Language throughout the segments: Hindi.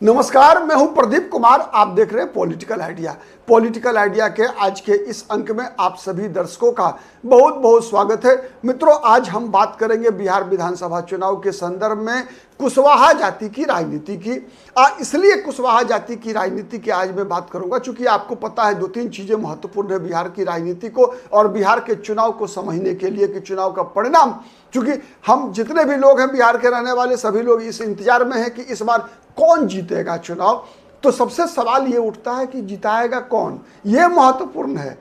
नमस्कार, मैं हूं प्रदीप कुमार। आप देख रहे हैं पॉलिटिकल आइडिया। पॉलिटिकल आइडिया के आज के इस अंक में आप सभी दर्शकों का बहुत बहुत स्वागत है। मित्रों, आज हम बात करेंगे बिहार विधानसभा चुनाव के संदर्भ में कुशवाहा जाति की राजनीति की। इसलिए कुशवाहा जाति की राजनीति की आज मैं बात करूंगा क्योंकि आपको पता है दो तीन चीजें महत्वपूर्ण है बिहार की राजनीति को और बिहार के चुनाव को समझने के लिए कि चुनाव का परिणाम, क्योंकि हम जितने भी लोग हैं बिहार के रहने वाले सभी लोग इस इंतजार में हैं कि इस बार कौन जीतेगा चुनाव। तो सबसे सवाल ये उठता है कि जिताएगा कौन, ये महत्वपूर्ण है।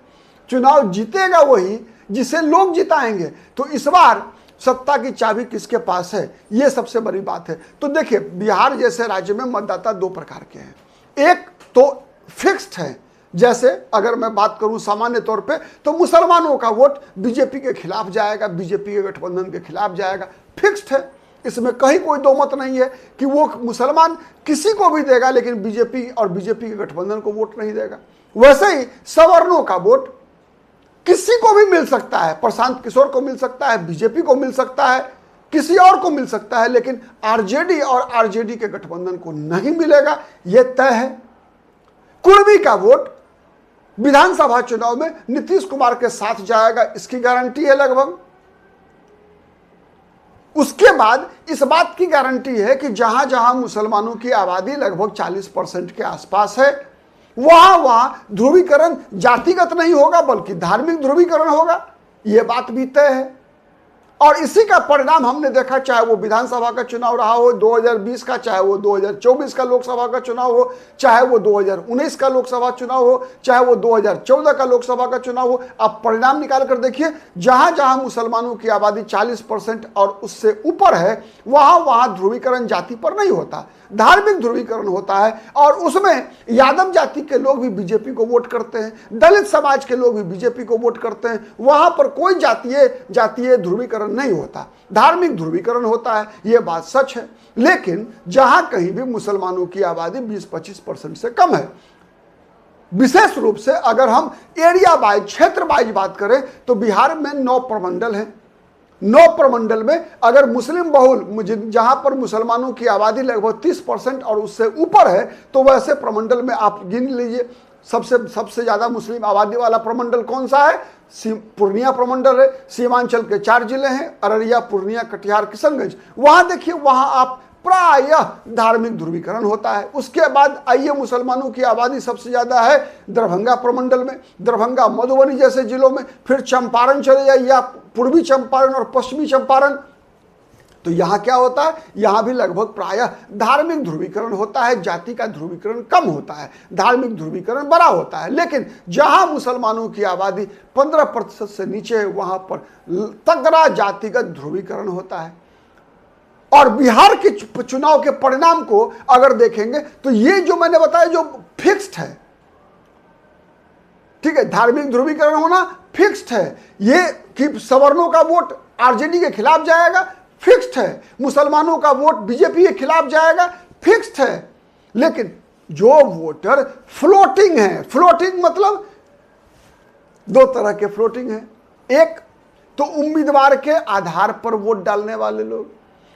चुनाव जीतेगा वही जिसे लोग जिताएंगे। तो इस बार सत्ता की चाबी किसके पास है, ये सबसे बड़ी बात है। तो देखिए, बिहार जैसे राज्य में मतदाता दो प्रकार के हैं। एक तो फिक्स्ड है, जैसे अगर मैं बात करूं सामान्य तौर पे तो मुसलमानों का वोट बीजेपी के खिलाफ जाएगा, बीजेपी के गठबंधन के खिलाफ जाएगा। फिक्स्ड है, इसमें कहीं कोई दो मत नहीं है कि वो मुसलमान किसी को भी देगा लेकिन बीजेपी और बीजेपी के गठबंधन को वोट नहीं देगा। वैसे ही सवर्णों का वोट किसी को भी मिल सकता है, प्रशांत किशोर को मिल सकता है, बीजेपी को मिल सकता है, किसी और को मिल सकता है, लेकिन आरजेडी और आरजेडी के गठबंधन को नहीं मिलेगा, यह तय है। कुर्मी का वोट विधानसभा चुनाव में नीतीश कुमार के साथ जाएगा, इसकी गारंटी है लगभग। उसके बाद इस बात की गारंटी है कि जहां जहां मुसलमानों की आबादी लगभग 40% के आसपास है, वहां ध्रुवीकरण जातिगत नहीं होगा बल्कि धार्मिक ध्रुवीकरण होगा, यह बात भी तय है। और इसी का परिणाम हमने देखा, चाहे वो विधानसभा का चुनाव रहा हो 2020 का, चाहे वो 2024 का लोकसभा का चुनाव हो, चाहे वो 2019 का लोकसभा चुनाव हो, चाहे वो 2014 का लोकसभा का चुनाव हो। आप परिणाम निकाल कर देखिए, जहां जहां मुसलमानों की आबादी 40% और उससे ऊपर है, वहां ध्रुवीकरण जाति पर नहीं होता, धार्मिक ध्रुवीकरण होता है। और उसमें यादव जाति के लोग भी बीजेपी को वोट करते हैं, दलित समाज के लोग भी बीजेपी को वोट करते हैं। वहां पर कोई जातीय ध्रुवीकरण नहीं होता, धार्मिक ध्रुवीकरण होता है, यह बात सच है। लेकिन जहां कहीं भी मुसलमानों की आबादी 20-25% से कम है, विशेष रूप से अगर हम एरिया वाइज, क्षेत्र वाइज बात करें तो बिहार में 9 प्रमंडल हैं। 9 प्रमंडल में अगर मुस्लिम बहुल, जहां पर मुसलमानों की आबादी लगभग 30% और उससे ऊपर है, तो वैसे प्रमंडल में आप गिन लीजिए सबसे ज्यादा मुस्लिम आबादी वाला प्रमंडल कौन सा है? पूर्णिया प्रमंडल है। सीमांचल के 4 जिले हैं, अररिया, पूर्णिया, कटिहार, किशनगंज। वहां देखिए, वहां आप प्रायः धार्मिक ध्रुवीकरण होता है। उसके बाद आइए, मुसलमानों की आबादी सबसे ज्यादा है दरभंगा प्रमंडल में, दरभंगा, मधुबनी जैसे जिलों में। फिर चंपारण चले जाइए आप, पूर्वी चंपारण और पश्चिमी चंपारण, तो यहां क्या होता है? यहां भी लगभग प्रायः धार्मिक ध्रुवीकरण होता है, जाति का ध्रुवीकरण कम होता है, धार्मिक ध्रुवीकरण बड़ा होता है। लेकिन जहां मुसलमानों की आबादी 15% से नीचे है, वहां पर तगड़ा जातिगत ध्रुवीकरण होता है। और बिहार के चुनाव के परिणाम को अगर देखेंगे तो ये जो मैंने बताया, जो फिक्स्ड है, ठीक है, धार्मिक ध्रुवीकरण होना फिक्स्ड है। ये कि सवर्णों का वोट आरजेडी के खिलाफ जाएगा, फिक्स्ड है। मुसलमानों का वोट बीजेपी के खिलाफ जाएगा, फिक्स्ड है। लेकिन जो वोटर फ्लोटिंग है, फ्लोटिंग मतलब 2 तरह के फ्लोटिंग है। एक तो उम्मीदवार के आधार पर वोट डालने वाले लोग,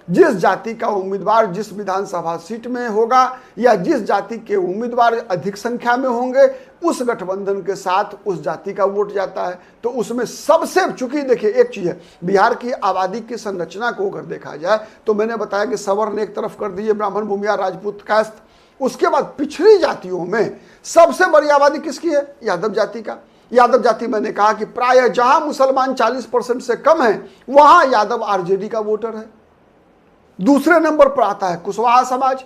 जिस जाति का उम्मीदवार जिस विधानसभा सीट में होगा या जिस जाति के उम्मीदवार अधिक संख्या में होंगे, उस गठबंधन के साथ उस जाति का वोट जाता है। तो उसमें सबसे, चूंकि देखिए एक चीज है, बिहार की आबादी की संरचना को अगर देखा जाए तो मैंने बताया कि सवर्ण एक तरफ कर दीजिए, ब्राह्मण, भूमिया, राजपूत, कायस्थ। उसके बाद पिछड़ी जातियों में सबसे बड़ी आबादी किसकी है? यादव जाति का। यादव जाति, मैंने कहा कि प्रायः जहां मुसलमान 40% से कम है, वहां यादव आरजेडी का वोटर है। दूसरे नंबर पर आता है कुशवाहा समाज।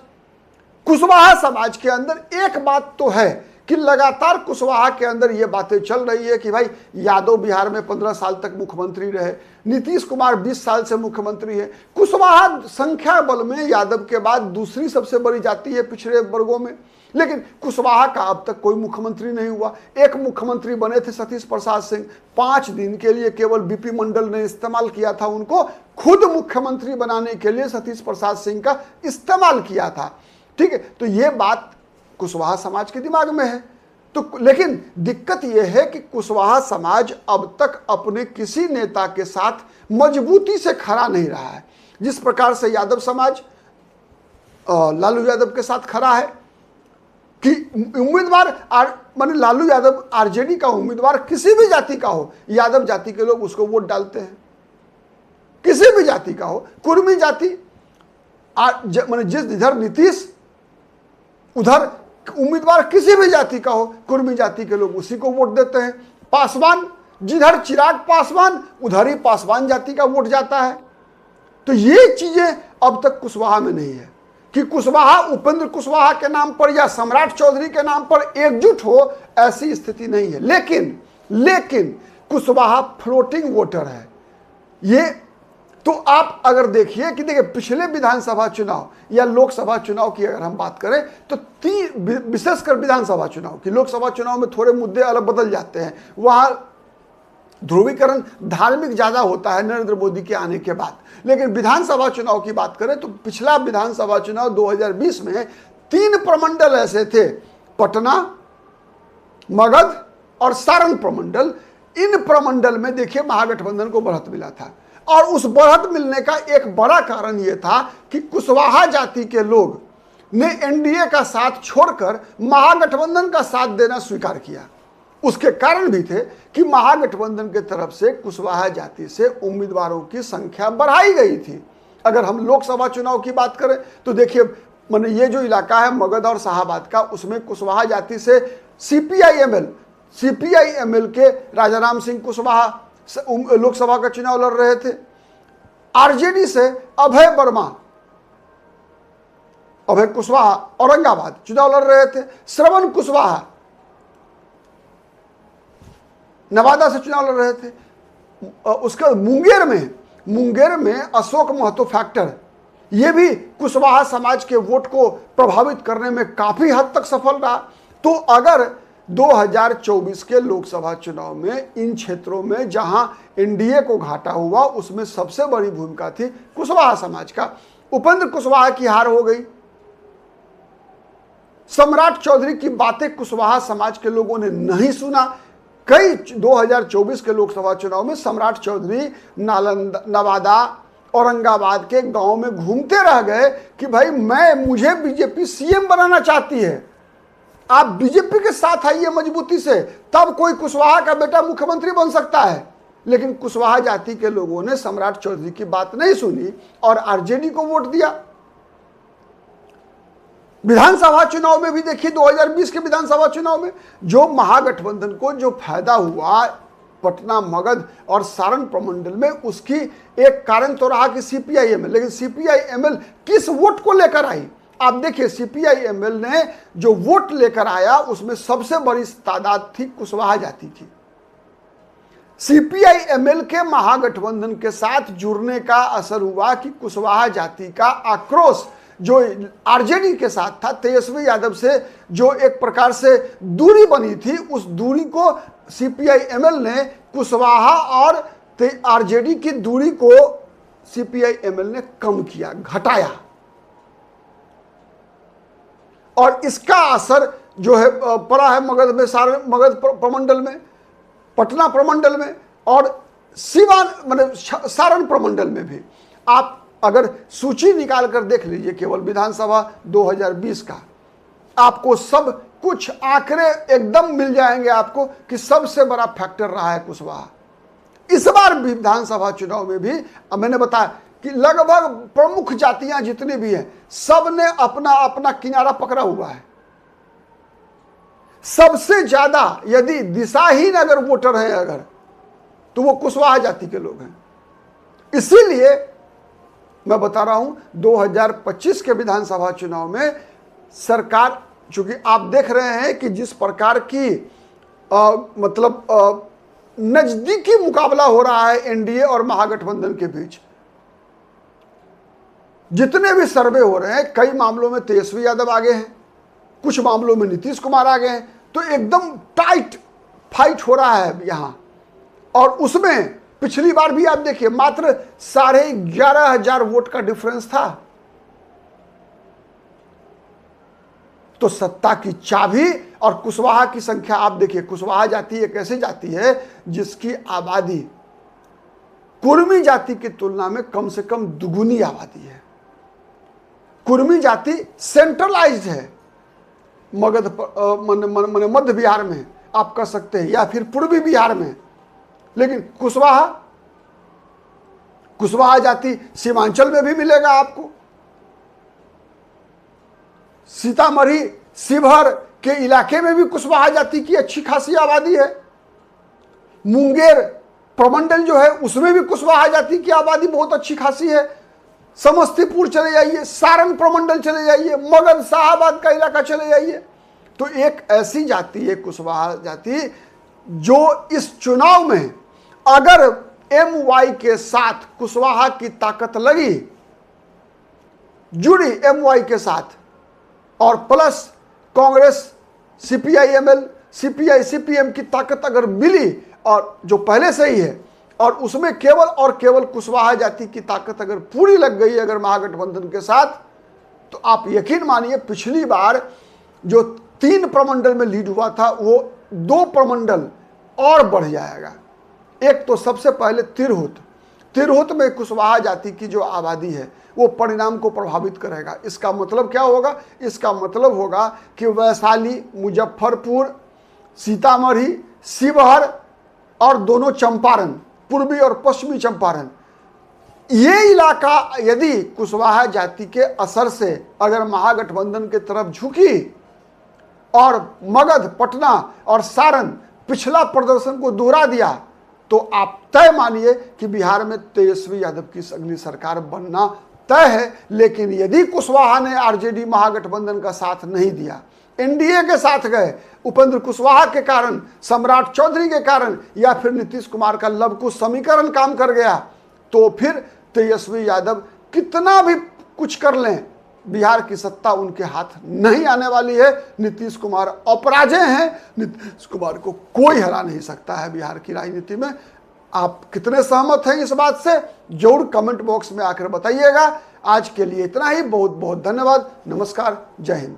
कुशवाहा समाज के अंदर एक बात तो है कि लगातार कुशवाहा के अंदर ये बातें चल रही है कि भाई यादव बिहार में 15 साल तक मुख्यमंत्री रहे, नीतीश कुमार 20 साल से मुख्यमंत्री है। कुशवाहा संख्या बल में यादव के बाद दूसरी सबसे बड़ी जाति है पिछड़े वर्गों में, लेकिन कुशवाहा का अब तक कोई मुख्यमंत्री नहीं हुआ। एक मुख्यमंत्री बने थे सतीश प्रसाद सिंह, 5 दिन के लिए केवल बीपी मंडल ने इस्तेमाल किया था उनको, खुद मुख्यमंत्री बनाने के लिए सतीश प्रसाद सिंह का इस्तेमाल किया था। ठीक है, तो ये बात कुशवाहा समाज के दिमाग में है। तो लेकिन दिक्कत यह है कि कुशवाहा समाज अब तक अपने किसी नेता के साथ मजबूती से खड़ा नहीं रहा है। जिस प्रकार से यादव समाज लालू यादव के साथ खड़ा है कि उम्मीदवार माने लालू यादव आरजेडी का उम्मीदवार किसी भी जाति का हो, यादव जाति के लोग उसको वोट डालते हैं। किसी भी जाति का हो, कुर्मी जाति माने जिस इधर नीतीश उधर उम्मीदवार किसी भी जाति का हो, कुर्मी जाति के लोग उसी को वोट देते हैं। पासवान, जिधर चिराग पासवान उधर ही पासवान जाति का वोट जाता है। तो ये चीजें अब तक कुशवाहा में नहीं है कि कुशवाहा उपेंद्र कुशवाहा के नाम पर या सम्राट चौधरी के नाम पर एकजुट हो, ऐसी स्थिति नहीं है। लेकिन कुशवाहा फ्लोटिंग वोटर है। ये तो आप अगर देखिए कि देखिए पिछले विधानसभा चुनाव या लोकसभा चुनाव की अगर हम बात करें तो विशेषकर विधानसभा चुनाव की, लोकसभा चुनाव में थोड़े मुद्दे अलग बदल जाते हैं। वहां ध्रुवीकरण धार्मिक ज्यादा होता है नरेंद्र मोदी के आने के बाद। लेकिन विधानसभा चुनाव की बात करें तो पिछला विधानसभा चुनाव 2020 में 3 प्रमंडल ऐसे थे, पटना, मगध और सारण प्रमंडल। इन प्रमंडल में देखिए महागठबंधन को बढ़त मिला था, और उस बढ़त मिलने का एक बड़ा कारण यह था कि कुशवाहा जाति के लोग ने एनडीए का साथ छोड़कर महागठबंधन का साथ देना स्वीकार किया। उसके कारण भी थे कि महागठबंधन के तरफ से कुशवाहा जाति से उम्मीदवारों की संख्या बढ़ाई गई थी। अगर हम लोकसभा चुनाव की बात करें तो देखिए माने ये जो इलाका है मगध और शाहाबाद का, उसमें कुशवाहा जाति से सीपीआई-एमएल के राजाराम सिंह कुशवाहा लोकसभा का चुनाव लड़ रहे थे। आरजेडी से अभय कुशवाहा औरंगाबाद चुनाव लड़ रहे थे। श्रवण कुशवाहा नवादा से चुनाव लड़ रहे थे। उसका मुंगेर में अशोक महतो फैक्टर, ये भी कुशवाहा समाज के वोट को प्रभावित करने में काफी हद तक सफल रहा। तो अगर 2024 के लोकसभा चुनाव में इन क्षेत्रों में जहां एनडीए को घाटा हुआ उसमें सबसे बड़ी भूमिका थी कुशवाहा समाज का। उपेंद्र कुशवाहा की हार हो गई। सम्राट चौधरी की बातें कुशवाहा समाज के लोगों ने नहीं सुना। कई 2024 के लोकसभा चुनाव में सम्राट चौधरी नवादा औरंगाबाद के गांव में घूमते रह गए कि भाई मुझे बीजेपी सीएम बनाना चाहती है, आप बीजेपी के साथ आइए मजबूती से, तब कोई कुशवाहा का बेटा मुख्यमंत्री बन सकता है। लेकिन कुशवाहा जाति के लोगों ने सम्राट चौधरी की बात नहीं सुनी और आरजेडी को वोट दिया। विधानसभा चुनाव में भी देखिए 2020 के विधानसभा चुनाव में जो महागठबंधन को जो फायदा हुआ पटना, मगध और सारण प्रमंडल में, उसकी एक कारण तो रहा कि सीपीआई-एमएल। लेकिन सीपीआई-एमएल किस वोट को लेकर आई? आप देखिए सीपीआई-एमएल ने जो वोट लेकर आया उसमें सबसे बड़ी तादाद थी कुशवाहा जाति की। सीपीआई-एमएल के महागठबंधन के साथ जुड़ने का असर हुआ कि कुशवाहा जाति का आक्रोश जो आरजेडी के साथ था, तेजस्वी यादव से जो एक प्रकार से दूरी बनी थी, उस दूरी को सीपीआई-एमएल ने कुशवाहा और आरजेडी की दूरी को सीपीआई-एमएल ने कम किया, घटाया। और इसका असर जो है पड़ा है मगध में, मगध प्रमंडल में, पटना प्रमंडल में और सिवान माने सारण प्रमंडल में भी। आप अगर सूची निकाल कर देख लीजिए केवल विधानसभा 2020 का, आपको सब कुछ आंकड़े एकदम मिल जाएंगे आपको कि सबसे बड़ा फैक्टर रहा है कुशवाहा। इस बार भी विधानसभा चुनाव में भी मैंने बताया कि लगभग प्रमुख जातियां जितनी भी हैं सब ने अपना अपना किनारा पकड़ा हुआ है। सबसे ज्यादा यदि दिशाहीन अगर वोटर हैं अगर, तो वो कुशवाहा जाति के लोग हैं। इसीलिए मैं बता रहा हूं 2025 के विधानसभा चुनाव में सरकार, चूंकि आप देख रहे हैं कि जिस प्रकार की नजदीकी मुकाबला हो रहा है एनडीए और महागठबंधन के बीच, जितने भी सर्वे हो रहे हैं कई मामलों में तेजस्वी यादव आगे हैं, कुछ मामलों में नीतीश कुमार आगे हैं। तो एकदम टाइट फाइट हो रहा है यहां। और उसमें पिछली बार भी आप देखिए मात्र 11,500 वोट का डिफरेंस था। तो सत्ता की चाबी और कुशवाहा की संख्या आप देखिए, कुशवाहा जाति एक ऐसी जाति है जिसकी आबादी कुर्मी जाति की तुलना में कम से कम दुगुनी आबादी है। कुर्मी जाति सेंट्रलाइज्ड है, मगध मध्य बिहार में आप कह सकते हैं, या फिर पूर्वी बिहार में। लेकिन कुशवाहा जाति सीमांचल में भी मिलेगा आपको। सीतामढ़ी शिवहर के इलाके में भी कुशवाहा जाति की अच्छी खासी आबादी है। मुंगेर प्रमंडल जो है उसमें भी कुशवाहा जाति की आबादी बहुत अच्छी खासी है। समस्तीपुर चले जाइए, सारण प्रमंडल चले जाइए, मगध शाहाबाद का इलाका चले जाइए, तो एक ऐसी जाति है कुशवाहा जाति जो इस चुनाव में अगर MY के साथ कुशवाहा की ताकत लगी, जुड़ी MY के साथ, और प्लस कांग्रेस CPI-ML CPI-CPM की ताकत अगर मिली, और जो पहले से ही है, और उसमें केवल और केवल कुशवाहा जाति की ताकत अगर पूरी लग गई अगर महागठबंधन के साथ, तो आप यकीन मानिए पिछली बार जो 3 प्रमंडल में लीड हुआ था वो 2 प्रमंडल और बढ़ जाएगा। एक तो सबसे पहले तिरहुत में कुशवाहा जाति की जो आबादी है वो परिणाम को प्रभावित करेगा। इसका मतलब क्या होगा? इसका मतलब होगा कि वैशाली, मुजफ्फरपुर, सीतामढ़ी, शिवहर और दोनों चंपारण, पूर्वी और पश्चिमी चंपारण, ये इलाका यदि कुशवाहा जाति के असर से अगर महागठबंधन के तरफ झुकी और मगध, पटना और सारण पिछला प्रदर्शन को दोहरा दिया, तो आप तय मानिए कि बिहार में तेजस्वी यादव की अगली सरकार बनना तय है। लेकिन यदि कुशवाहा ने RJD महागठबंधन का साथ नहीं दिया, NDA के साथ गए, उपेंद्र कुशवाहा के कारण, सम्राट चौधरी के कारण, या फिर नीतीश कुमार का लवकुश समीकरण काम कर गया, तो फिर तेजस्वी यादव कितना भी कुछ कर लें, बिहार की सत्ता उनके हाथ नहीं आने वाली है। नीतीश कुमार अपराजय हैं, नीतीश कुमार को कोई हरा नहीं सकता है बिहार की राजनीति में। आप कितने सहमत हैं इस बात से जरूर कमेंट बॉक्स में आकर बताइएगा। आज के लिए इतना ही, बहुत बहुत धन्यवाद। नमस्कार, जय हिंद।